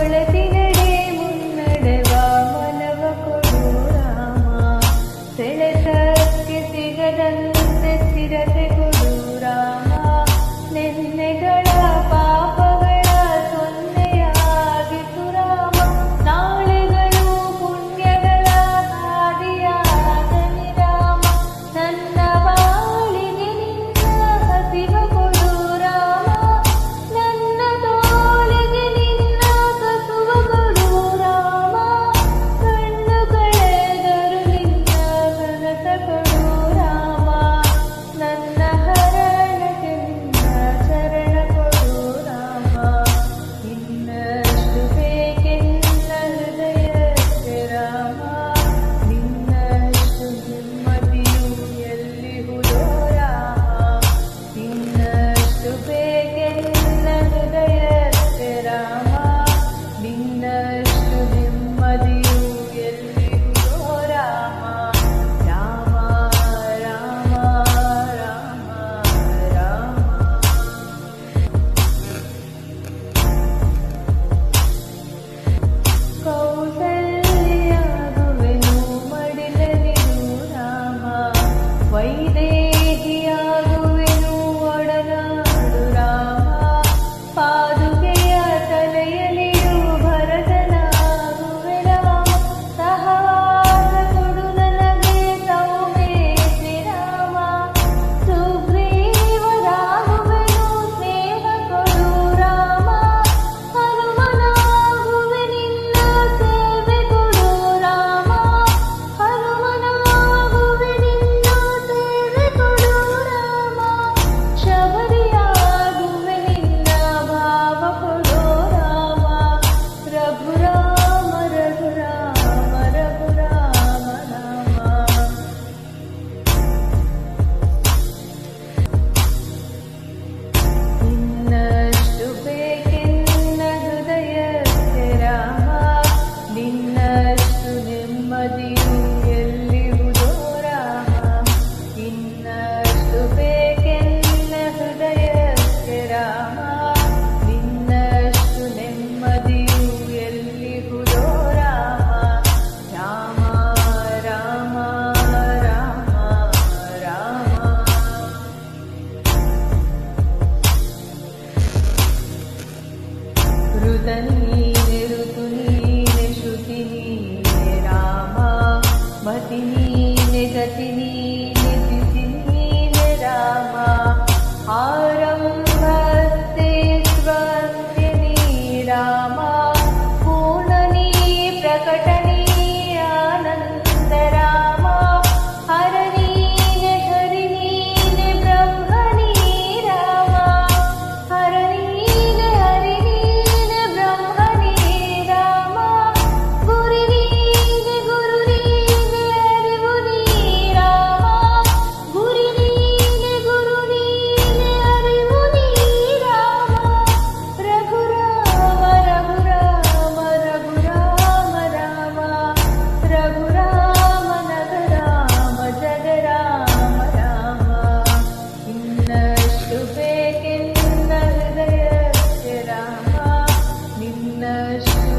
ಒಳತಿನಡೆ ಮುನ್ನಡೆವ ಮನವ ಕೊಡು ರಾಮ ಸೆಳೆತಕ್ಕೆ ಸಿಗದಂತೆ ಸ್ಥಿರತೆ ಕೊಡು ರಾಮ ನೆನ್ನೆಗಳ ಪಾಪಗಳ ಸೊನ್ನೆಯಾಗಿತು ರಾಮ ನಾಳೆಗಳು ಪುಣ್ಯಗಳ ಹಾದಿಯಾಗಲಿ ರಾಮ ನನ್ನ ಬಾಳಿಗೆ ನಿನ್ನ ಹಸಿವ ಕೊಡು ರಾಮ ನನ್ನ ತೋಳಿಗೆ ನಿನ್ನ ಕಸುವ ಕೊಡು ರಾಮ ಕಣ್ಣು ಕಳೆದರು ನಿನ್ನ ಕನಸ ಕೊಡು ರಾಮ ನನ್ನ ಹರಣಕ್ಕೆ ನಿನ್ನ ಶರಣ ಕೊಡು ರಾಮ ಇನ್ನಷ್ಟು ಬೇಕೆನ್ನ ಹೃದಯಕ್ಕೆ ರಾಮ ನಿನ್ನಷ್ಟು ನೆಮ್ಮದಿಯು ಎಲ್ಲಿಹುದೋ ರಾಮ ಇನ್ನಷ್ಟು ಬೇಕೆನ್ನ ಹೃದಯಕ್ಕೆ ರಾಮ ನಿನ್ನಷ್ಟು ನೆಮ್ಮದಿಯು ಎಲ್ಲಿಹುದೋ ರಾಮ ರಾಮ ರಾಮ ರಾಮ ರಾಮ ಕೌಸಲ್ಯಾಗುವೆನು ಮಡಿಲನಿರು ರಾಮ ವೈದೇಹಿಯಾಗುವೆನು ಒಡನಾಡು ರಾಮ ಪಾದುಕೆಯ ತಲೆಯಲಿಯು ಭರತನಾಗುವೆ ರಾಮ ಸಹವಾಸ ಕೊಡು ನನಗೆ ಸೌಮೇಸಿ ರಾಮ ಸುಗ್ರೀವರಾಗುವೆನು ಸ್ನೇಹ ಕೊಡು ರಾಮ ಹನುಮನಾಗುವೆ ನಿನ್ನ ಸೇವೆ ಕೊಡು ರಾಮ ಹನುಮನಾಗುವೆ ನಿನ್ನ ಸೇವೆ ಕೊಡು ರಾಮ ಶಬರಿಯಾಗುವೆ ನಿನ್ನ ಭಾವ ಕೊಡು ರಾಮ ರಘುರಾಮ ರಘುರಾಮ ರಘುರಾಮ ರಾಮ ನಿನ್ನಷ್ಟು ಬೇಕೆನ್ನ ಹೃದಯಕ್ಕೆ ರಾಮ ನಿನ್ನಷ್ಟು ನೆಮ್ಮದಿಯು ಎಲ್ಲಿಹುದೋ ರಾಮ ಇನ್ನಷ್ಟು ಬೇಕೆನ್ನ ಹೃದಯಕ್ಕೆ ರಾಮ ನಿನ್ನಷ್ಟು ನೆಮ್ಮದಿಯು ಎಲ್ಲಿಹುದೋ ರಾಮ ರಾಮ ರಾಮ ರಾಮ ರಾಮ ಋತ ನೀನೆ ಋತು ನೀನೆ ಶ್ರುತಿ ನೀನೆ ರಾಮ ಮತಿ ನೀನೆ ಗತಿ ನೀನೆ ತಿಥಿ ನೀನೆ ರಾಮ ಆರಂಭಸ್ತೆ ಸ್ವಂತ್ಯ ನೀ ರಾಮ ಪೂರ್ಣ ನೀ ಪ್ರಕಟ ನೀ ಆನಂದ ರಾಮ ಹರ ನೀನೆ ಹರಿ ನೀನೆ ಬ್ರಹ್ಮ ನೀ ರಾಮ ಹರ ನೀನೆ ಹರಿ ನೀನೆ ಬ್ರಹ್ಮ ನೀ ರಾಮ ಗುರು ನೀನೆ ಅರಿವು ನೀ ರಾಮ ಗುರು ನೀನೆ ಅರಿವು ನೀ ರಾಮ ರಘುರಾಮ ರಘುರಾಮ ರಘುರಾಮ ರಾಮ ರಘುರಾಮ ನಗರಾಮ ಜಗರಾಮ ರಾಮ ಇನ್ನಷ್ಟು ಬೇಕೆನ್ನ ಹೃದಯಕ್ಕೆ ರಾಮ ನಿನ್ನಷ್ಟು